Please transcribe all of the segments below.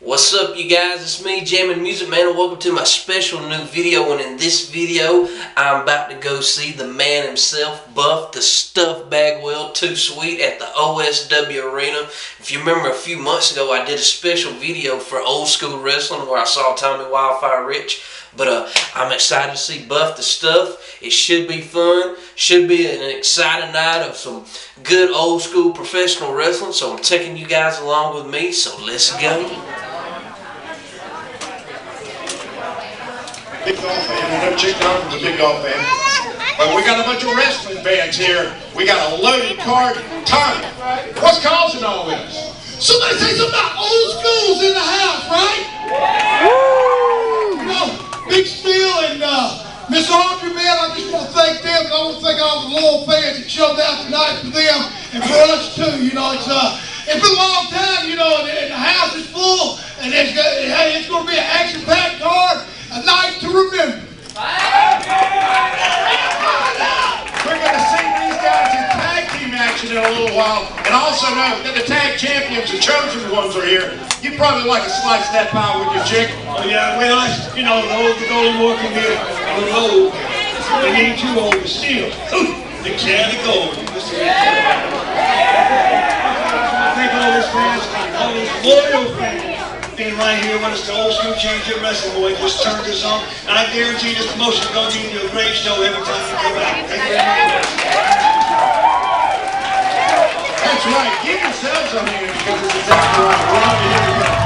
What's up, you guys? It's me, Jamminmusicman, and welcome to my special new video. And in this video, I'm about to go see the man himself, Buff the Stuff Bagwell, Too Sweet, at the OSW Arena. If you remember, a few months ago, I did a special video for old school wrestling where I saw Tommy Wildfire Rich. But I'm excited to see Buff the Stuff. It should be fun. Should be an exciting night of some good old school professional wrestling. So I'm taking you guys along with me. So let's go. Big golf fan, and no chick down from the big golf fan. But we got a bunch of wrestling fans here. We got a loaded card. Tommy, what's causing all this? Somebody say something about old schools in the house, right? You know, Big Steel and Miss Audrey, man, I just want to thank them, and I want to thank all the loyal fans that showed out tonight for them and for us too. You know, it's been a long time, you know, and the house is full, and it's going to be an action-packed card. A night to remember. We're going to see these guys in tag team action in a little while. And also know that the tag champions, the chosen ones, are here. You'd probably like a slice of that pie with your chick. Oh, yeah, well, you know, the Golden War can be a little old. They need too old to steal. The can of gold. I think all these fans, all these loyal fans, being right here when it's the old school championship wrestling boy just turned this on, and I guarantee this promotion is going to give you a great show every time you come out. Thank you very much. That's right. Give yourselves a hand because it's exactly right. We're on to here we go.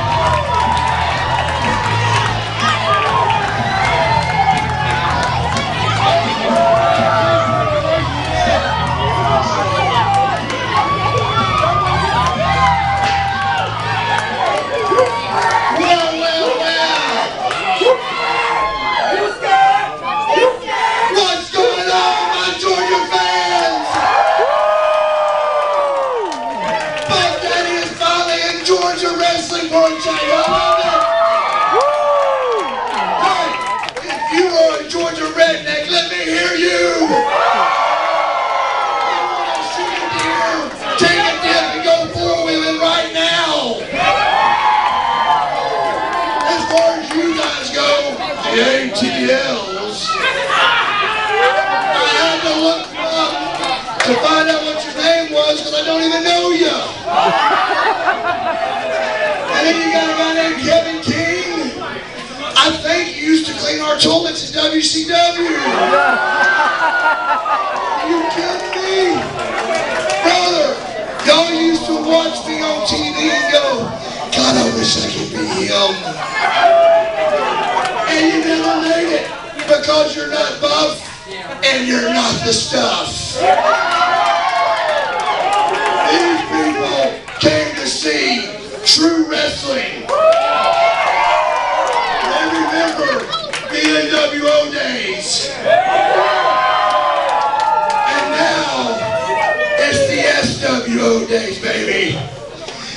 ATLs. I had to look up to find out what your name was because I don't even know you. And then you got a guy named Kevin King. I think you used to clean our toilets at WCW. Are you kidding me? Brother, y'all used to watch me on TV and go, God, I wish I could be him. And you never made it because you're not Buff and you're not the Stuff. These people came to see true wrestling. They remember the NWO days. And now it's the SWO days, baby.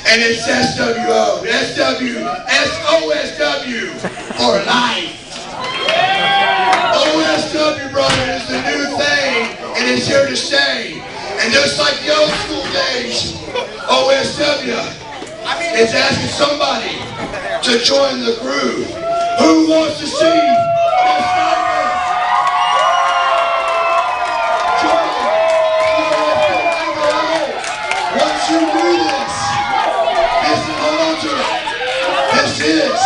And it's SWO, SOSW for life. OSW, brother, is the new thing, and it's here to stay. And just like the old school days, OSW is asking somebody to join the crew. Who wants to see the Sniper? Join OSW. Once you do this, hold on to it. This is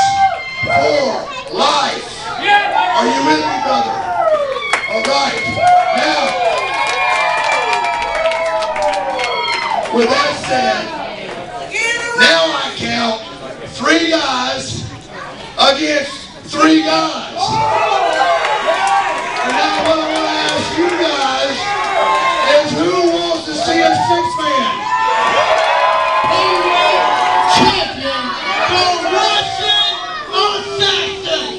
for life. Are you with me, brother? All right. Now, with that said, now I count 3 guys against 3 guys. And now what I want to ask you guys is who wants to see a 6-man? Champion for Russian or Saxon?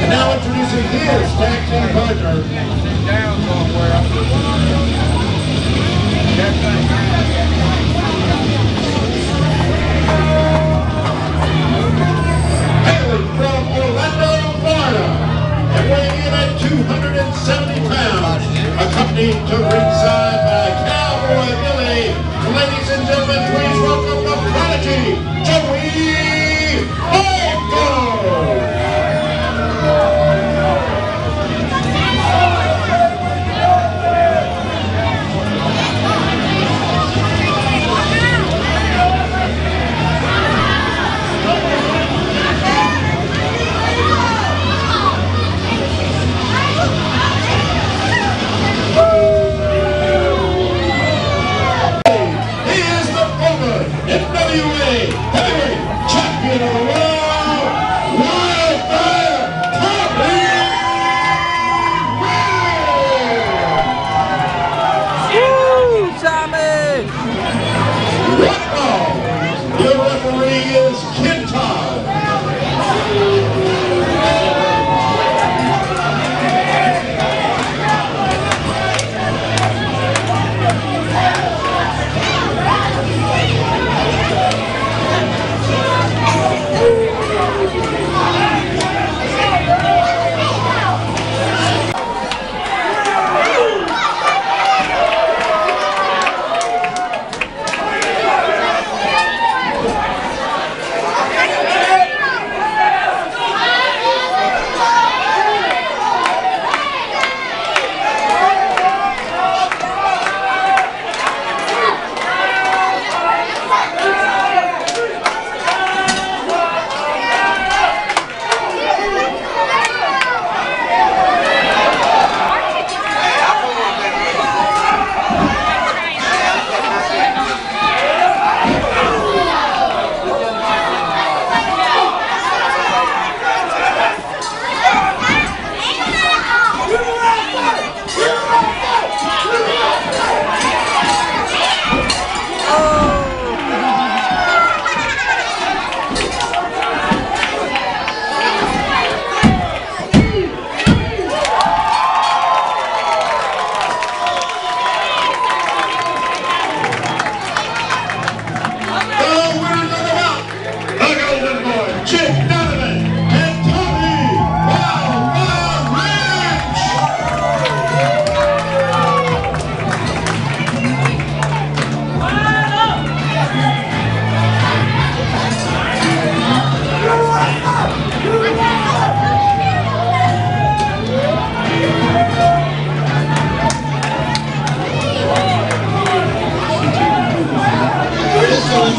And now introducing his tag team partner,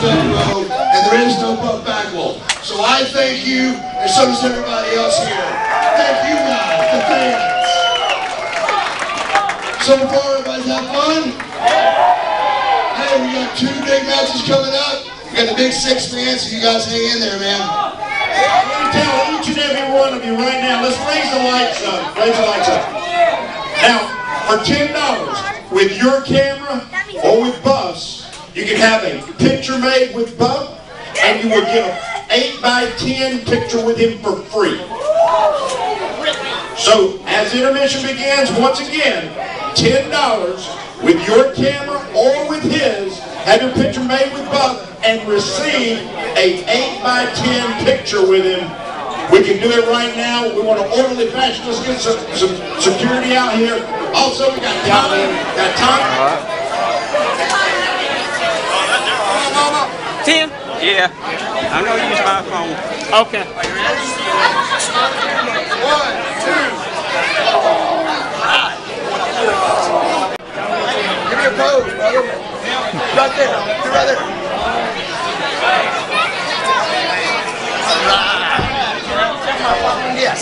Bagwell, and there is no Buff Bagwell. So I thank you, and so does everybody else here. Thank you guys, the fans. So far, everybody's had fun? Hey, we got 2 big matches coming up. We got the big 6-man, so you guys hang in there, man. I'm going to tell each and every one of you right now, let's raise the lights up. Raise the lights up. Now, for $10, with your camera or with Buff's, you can have a picture made with Buff, and you will get an 8x10 picture with him for free. So, as intermission begins, once again, $10 with your camera or with his, have your picture made with Buff, and receive a 8x10 picture with him. We can do it right now. We want to orderly fashion. Let's get some security out here. Also, we got time. Got time. 10? Yeah. I'm going to use my phone. Okay. Are you ready? 1, 2. Give me a pose, brother. Right there. You're right there. Yes.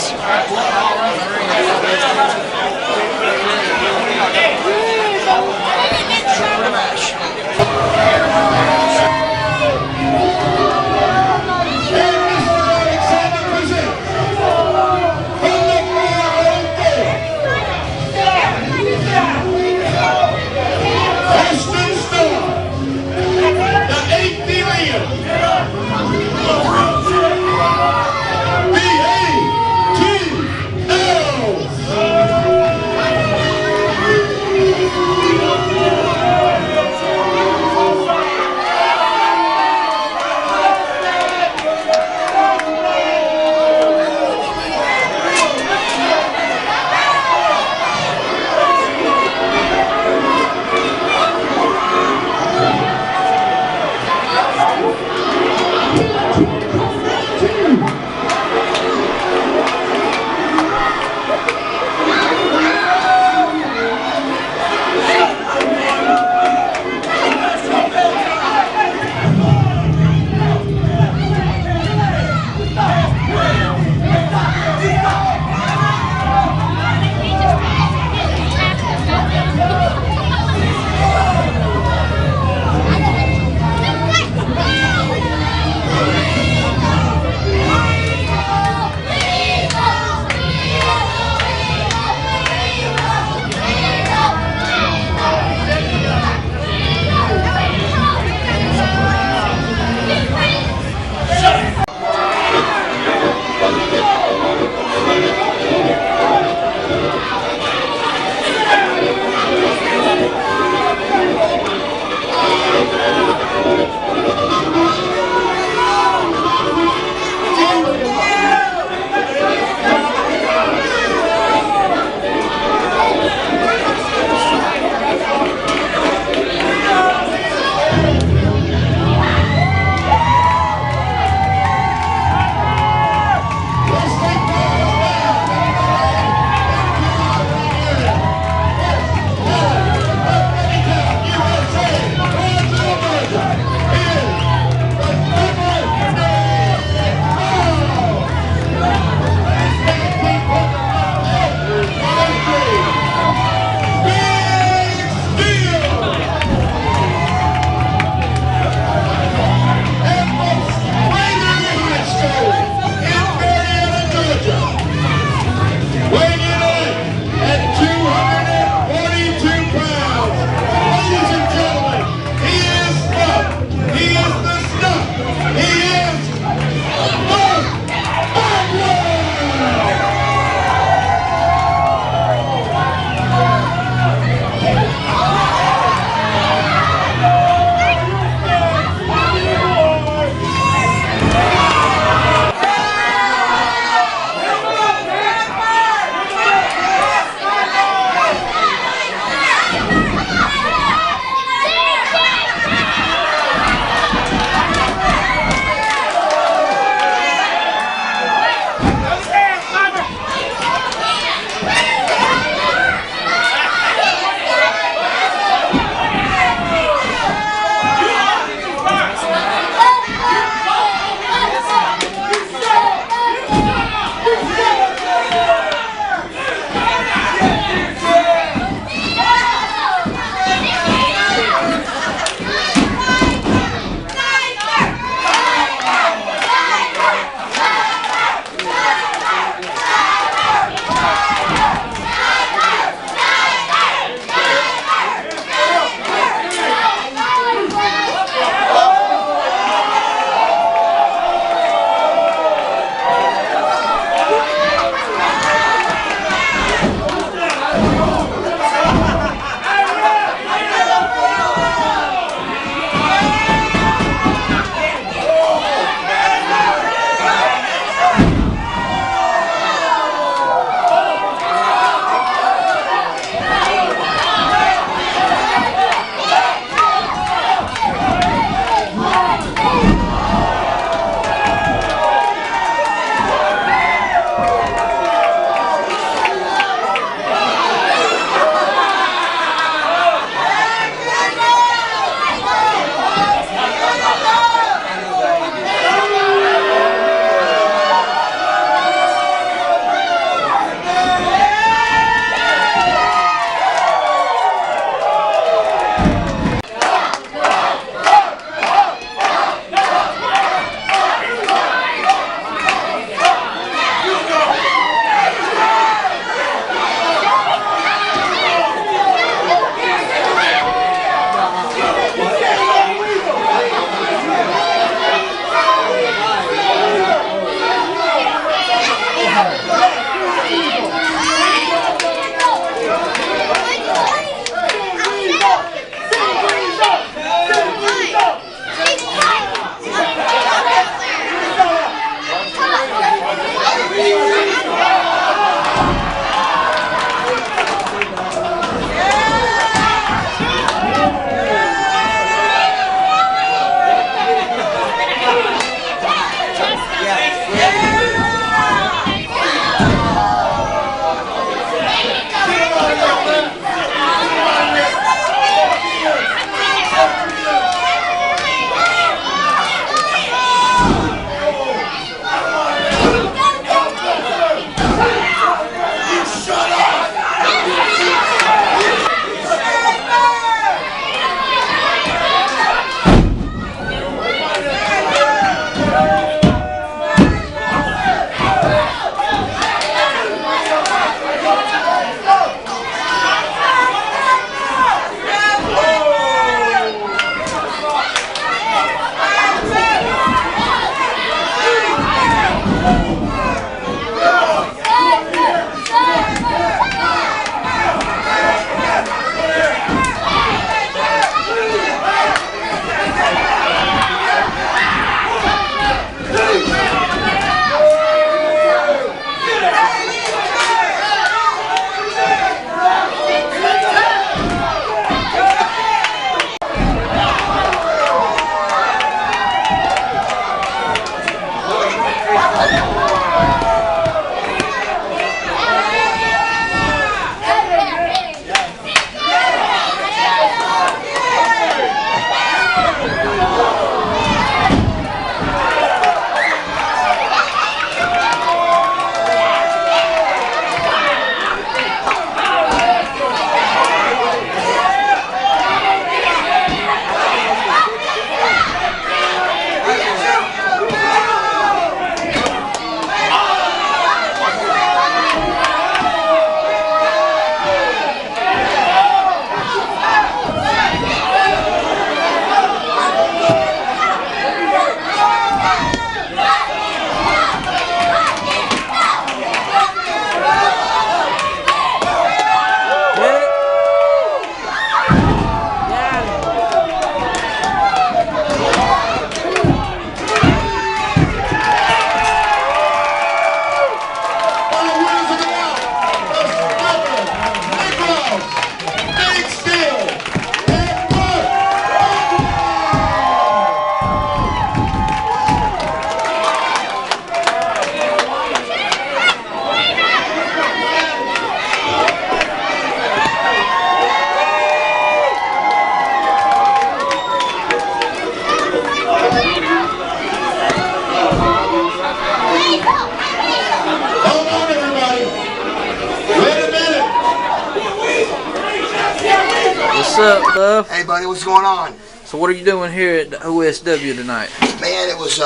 What's up, Buff? Hey, buddy, what's going on? So what are you doing here at the OSW tonight? Man, it was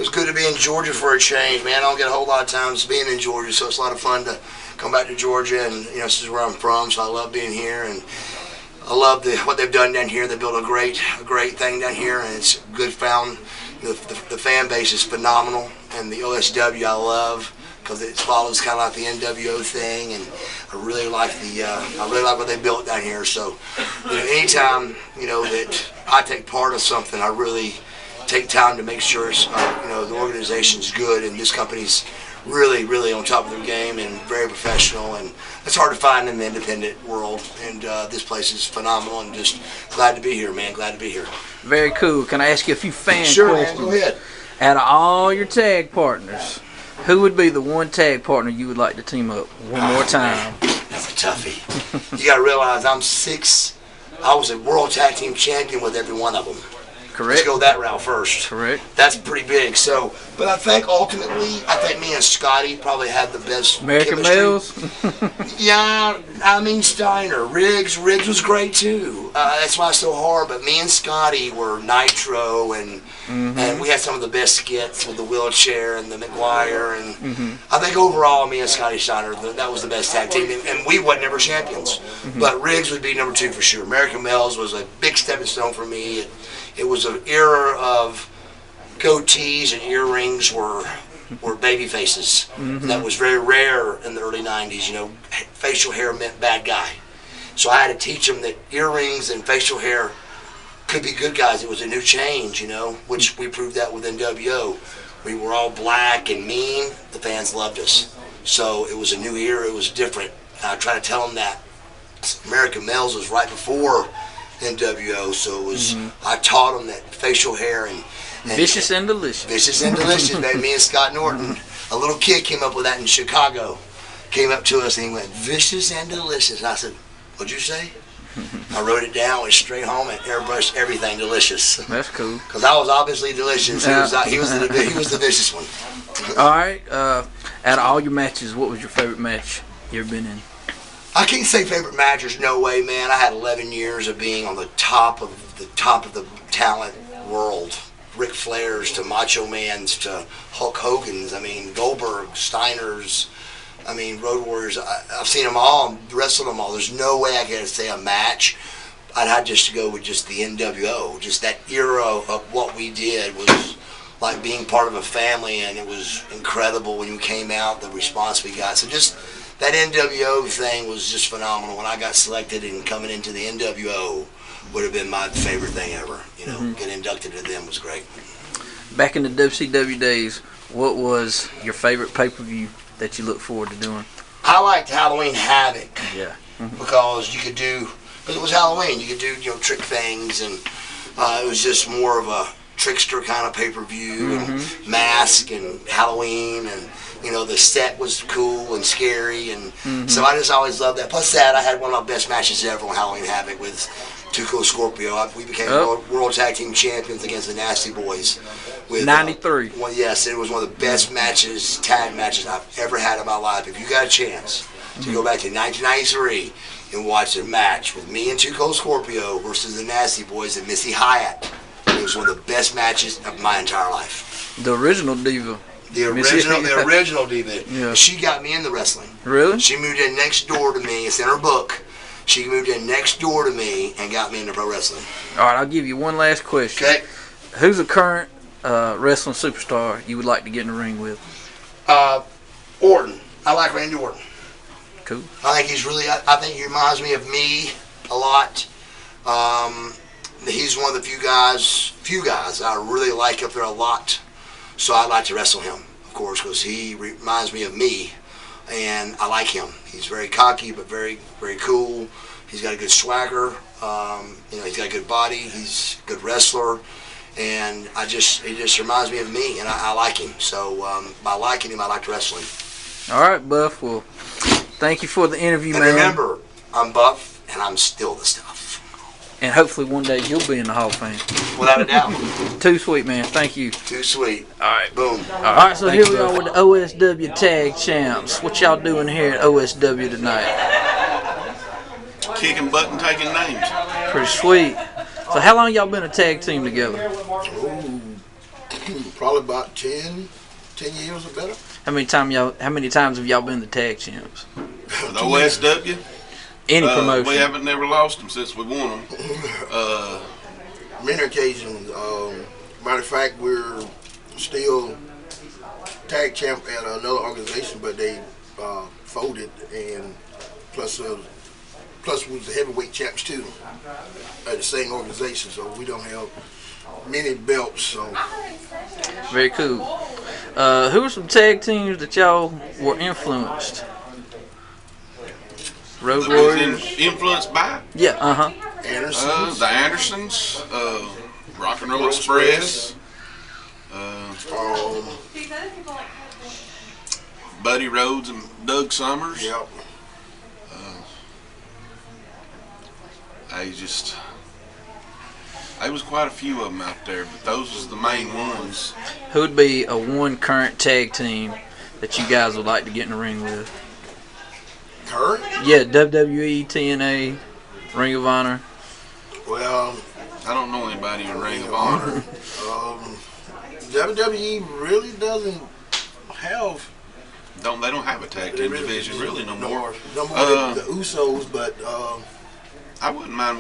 good to be in Georgia for a change, man. I don't get a whole lot of times being in Georgia, so it's a lot of fun to come back to Georgia, and you know, this is where I'm from, so I love being here, and I love what they've done down here. They built a great thing down here, and it's good found. The fan base is phenomenal, and the OSW I love because it follows kind of like the NWO thing, and I really like what they built down here. So, you know, anytime that I take part of something, I really take time to make sure the organization's good, and this company's really on top of their game and very professional, and it's hard to find in the independent world, and this place is phenomenal, and just glad to be here, man. Glad to be here. Very cool. Can I ask you a few fan Sure, questions? man, go ahead. Out of all your tag partners, who would be the one tag partner you would like to team up one more time? That's a toughie. You got to realize I was a world tag team champion with every one of them. Correct. Let's go that route first. Correct. That's pretty big. So, but I think ultimately, me and Scotty probably had the best American chemistry. Males? Yeah, I mean Steiner. Riggs was great too. That's why it's so hard. But me and Scotty were nitro, and we had some of the best skits with the wheelchair and the McGuire, and I think overall, me and Scotty Steiner, that was the best tag team, and we were never champions. But Riggs would be number 2 for sure. American Males was a big stepping stone for me. It was an era of goatees and earrings were baby faces. That was very rare in the early 90s. You know, facial hair meant bad guy. So I had to teach them that earrings and facial hair could be good guys. It was a new change, you know, which we proved that with NWO. We were all black and mean. The fans loved us. So it was a new era. It was different. And I try to tell them that American Males was right before NWO, so it was. I taught them that facial hair and Vicious and delicious. Vicious and delicious, baby. Me and Scott Norton, a little kid came up with that in Chicago. Came up to us and he went, "Vicious and delicious." And I said, "What'd you say?" I wrote it down, went straight home, and airbrushed everything delicious. That's cool. Because I was obviously delicious. He was the vicious one. All right. Out of all your matches, what was your favorite match you ever been in? I can't say favorite match. There's no way, man. I had 11 years of being on the top of the talent world. Ric Flair's to Macho Man's to Hulk Hogan's. I mean, Goldberg, Steiner's. I mean, Road Warriors. I've seen them all, wrestled them all. There's no way I could say a match. I'd have just to go with just the NWO. Just that era of what we did was like being part of a family, and it was incredible when you came out, the response we got. So just that NWO thing was just phenomenal. When I got selected and coming into the NWO would have been my favorite thing ever. You know, getting inducted to them was great. Back in the WCW days, what was your favorite pay-per-view that you look forward to doing? I liked Halloween Havoc. Yeah. Because you could do, because it was Halloween, you could do, trick things, and it was just more of a trickster kind of pay-per-view, and mask and Halloween, and the set was cool and scary, and so I just always loved that. Plus that, I had one of my best matches ever on Halloween Havoc with Too Cool Scorpio. We became world tag team champions against the Nasty Boys. With 93. Yes, it was one of the best matches, tag matches I've ever had in my life. If you got a chance to go back to 1993 and watch a match with me and Too Cold Scorpio versus the Nasty Boys and Missy Hyatt, it was one of the best matches of my entire life. The original diva. The original diva. Yeah. She got me into wrestling. Really? She moved in next door to me. It's in her book. She moved in next door to me and got me into pro wrestling. All right, I'll give you one last question. Okay. Who's a current wrestling superstar you would like to get in the ring with? Orton. I like Randy Orton. Cool. I think he's really. I think he reminds me of me a lot. He's one of the few guys I really like up there a lot. So I'd like to wrestle him, of course, because he reminds me of me, and I like him. He's very cocky, but very, very cool. He's got a good swagger. He's got a good body. He's a good wrestler, and he just reminds me of me, and I like him. So by liking him, I like to wrestle him. All right, Buff. Well, thank you for the interview, And man. remember, I'm Buff, and I'm still the stuff. And hopefully one day you'll be in the Hall of Fame. Without a doubt. Too sweet, man. Thank you. Too sweet. All right. Boom. All right, so here we are with the OSW Tag Champs. What y'all doing here at OSW tonight? Kicking butt and taking names. Pretty sweet. So how long y'all been a tag team together? Ooh, probably about 10 years or better. How many times have y'all been the tag champs? With OSW, Any promotion? we haven't never lost them since we won them. Many occasions. Matter of fact, we're still tag champ at another organization, but they folded, and plus we was the heavyweight champs too at the same organization. So we don't have many belts. So Very cool. Who are some tag teams that y'all were influenced? Road That was Warriors? influenced by Yeah, Andersons, the Andersons, Rock and Roll Express, Buddy Rhodes and Doug Summers. yep. There was quite a few of them out there, but those was the main ones. Who would be a one current tag team that you guys would like to get in the ring with? Current? Yeah, WWE, TNA, Ring of Honor. Well, I don't know anybody in Ring of Honor. WWE really doesn't have. They don't have a tag team division really no more. No more the Usos, but I wouldn't mind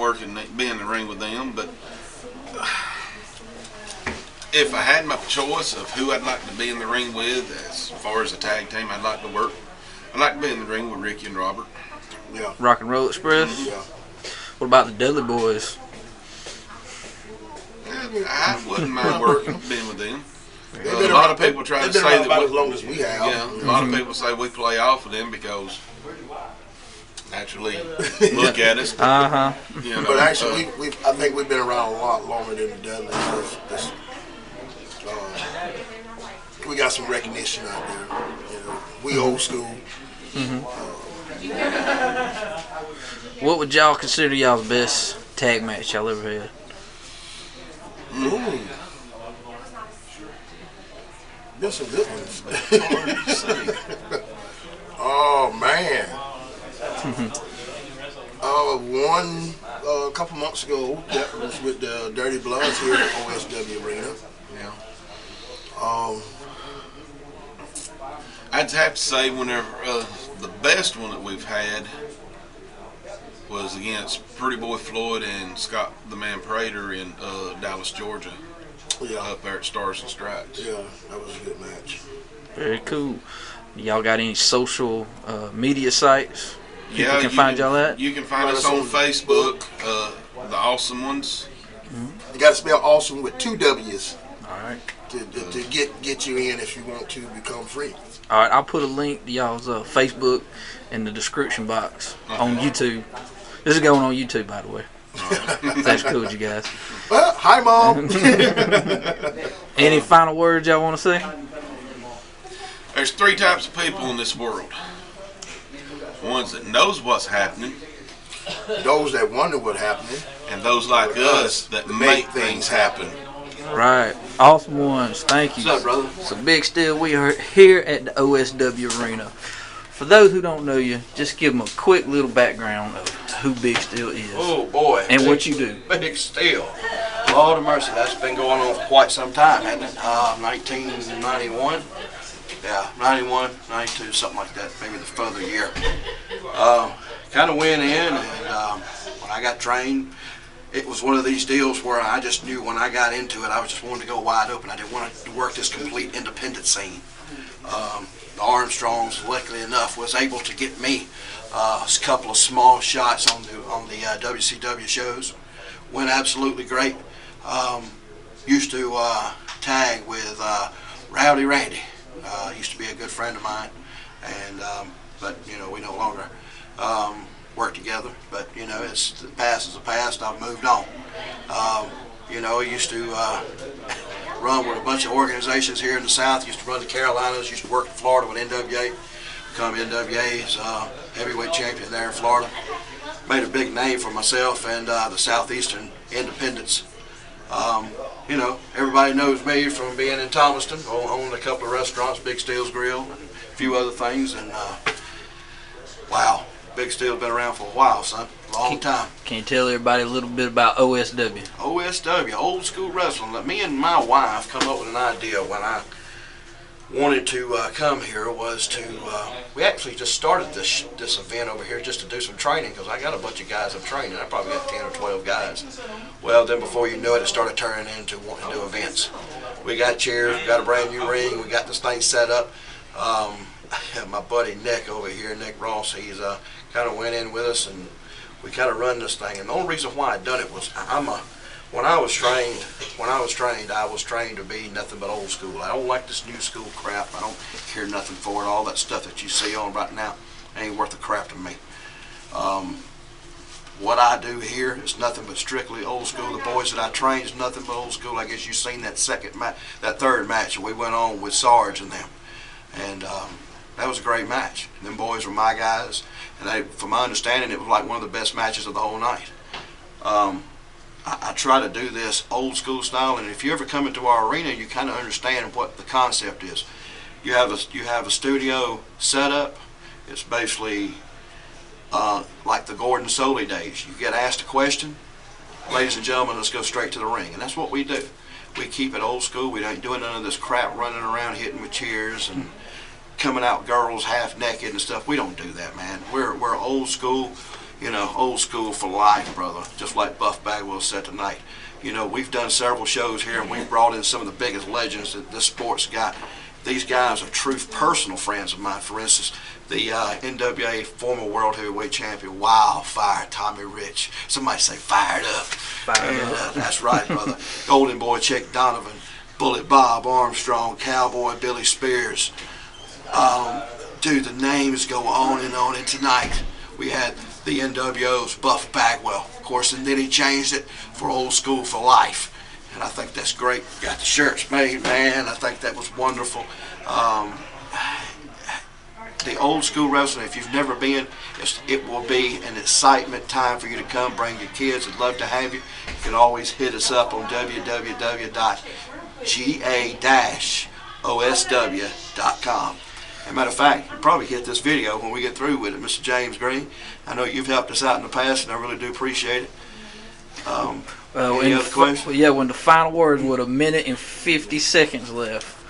being in the ring with them, but if I had my choice of who I'd like to be in the ring with, as far as a tag team, I'd like to be in the ring with Ricky and Robert. yeah, Rock and Roll Express. yeah. What about the Dudley Boys? I wouldn't mind being with them. They've A lot of people try to they've been say around about that as long as we have. a lot of people say we play off of them because naturally look at us. You know, But actually, I think we've been around a lot longer than the Dudleys. We got some recognition out there. You know, we old school. What would y'all consider y'all's best tag match y'all ever had? Ooh. There's some good ones. Oh man. One a couple months ago, that was with the Dirty Bloods here at OSW Arena. Yeah. I'd have to say whenever the best one that we've had was against Pretty Boy Floyd and Scott the Man Prater in Dallas, Georgia. Yeah. Up there at Stars and Stripes. Yeah, that was a good match. Very cool. Y'all got any social media sites? People can you find y'all at? You can find us on Facebook, the Awesome Ones. You got to spell awesome with 2 W's. All right. To get you in if you want to become free. All right, I'll put a link to y'all's Facebook in the description box on YouTube. This is going on YouTube, by the way. That's cool with you guys. Well, hi, Mom. Any final words y'all want to say? There's 3 types of people in this world. Ones that knows what's happening, Those that wonder what's happening, and those like us that make things happen. Right. Awesome ones. Thank you. What's up, brother? So Big Steel, we are here at the OSW Arena. For those who don't know you, just give them a quick little background of who Big Steel is. Oh boy. And what you do. Big Steel. Lord of mercy, that's been going on for quite some time, hasn't it? 1991. Yeah, 91, 92, something like that, maybe the further year. Kind of went in, and when I got trained, it was one of these deals where I just knew when I got into it, I just wanted to go wide open. I didn't want to work this complete independent scene. The Armstrongs, luckily enough, was able to get me a couple of small shots on the WCW shows. Went absolutely great. Used to tag with Rowdy Randy. Used to be a good friend of mine, and but you know, we no longer work together. But you know, the past is the past. I've moved on. You know, I used to run with a bunch of organizations here in the South. Used to run the Carolinas. Used to work in Florida with NWA. Become NWA's heavyweight champion there in Florida. Made a big name for myself and the Southeastern independents. You know, everybody knows me from being in Thomaston, owned a couple of restaurants, Big Steel's Grill, and a few other things. And wow, Big Steel's been around for a while, son. Long time. Can you tell everybody a little bit about OSW? OSW, Old School Wrestling. Me and my wife come up with an idea when I wanted to come here was to, we actually just started this event over here just to do some training, because I got a bunch of guys I'm training. I probably got 10 or 12 guys. Well, then before you knew it, it started turning into wanting to do events. We got chairs, we got a brand new ring, we got this thing set up. My buddy Nick over here, Nick Ross, he's kind of went in with us, and we kind of run this thing. And the only reason why I done it was when I was trained, I was trained to be nothing but old school. I don't like this new school crap. I don't care nothing for it. All that stuff that you see on right now ain't worth a crap to me. What I do here is nothing but strictly old school. The boys that I train is nothing but old school. I guess you've seen that third match that we went on with Sarge and them, and that was a great match. And them boys were my guys, and from my understanding, it was like one of the best matches of the whole night. I try to do this old school style, and if you ever come into our arena, you kind of understand what the concept is. You have a studio setup. It's basically like the Gordon Soley days. You get asked a question, ladies and gentlemen, let's go straight to the ring, and that's what we do. We keep it old school. We ain't doing none of this crap running around hitting with chairs and coming out girls half naked and stuff. We don't do that, man. We're old school. You know, old school for life, brother. Just like Buff Bagwell said tonight. You know, we've done several shows here, and we've brought in some of the biggest legends that this sport's got. These guys are true personal friends of mine. For instance, the NWA former World Heavyweight Champion, Wildfire Tommy Rich. Somebody say fired up. Fired up. That's right, brother. Golden Boy Chick Donovan, Bullet Bob Armstrong, Cowboy Billy Spears. Dude, the names go on. And tonight we had the NWO's Buff Bagwell, of course, and then he changed it for Old School for Life, and I think that's great. Got the shirts made, man. I think that was wonderful. The Old School Wrestling, if you've never been, it will be an excitement time for you to come. Bring your kids. I'd love to have you. You can always hit us up on www.ga-osw.com. As a matter of fact, you'll probably get this video when we get through with it, Mr. James Green. I know you've helped us out in the past, and I really do appreciate it. Any other questions? Yeah, when the final words with 1 minute and 50 seconds left,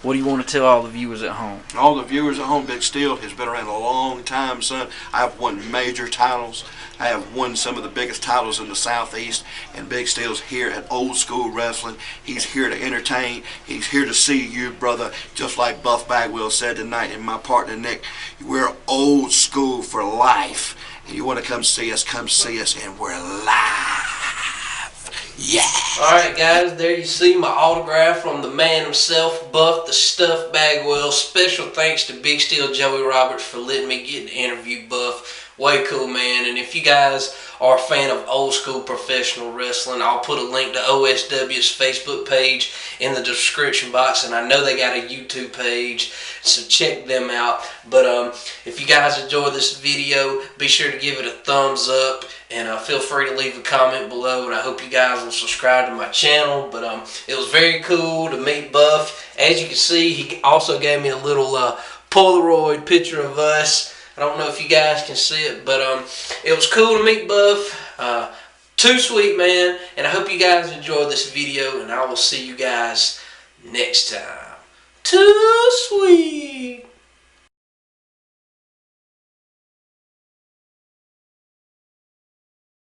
what do you want to tell all the viewers at home? All the viewers at home, Big Steel has been around a long time, son. I've won major titles. I have won some of the biggest titles in the Southeast, and Big Steel's here at Old School Wrestling. He's here to entertain. He's here to see you, brother. Just like Buff Bagwell said tonight, and my partner Nick, we're old school for life. And you want to come see us, and we're live. Yeah. Alright guys, there you see my autograph from the man himself, Buff the Stuff Bagwell. Special thanks to Big Steel Joey Roberts for letting me get an interview, Buff. Way cool, man. And if you guys are a fan of old school professional wrestling, I'll put a link to OSW's Facebook page in the description box, and I know they got a YouTube page, so check them out. But if you guys enjoyed this video, be sure to give it a thumbs up, and feel free to leave a comment below, and I hope you guys will subscribe to my channel. But it was very cool to meet Buff. As you can see, he also gave me a little Polaroid picture of us. I don't know if you guys can see it, but it was cool to meet Buff. Too sweet, man. And I hope you guys enjoyed this video, and I will see you guys next time. Too sweet.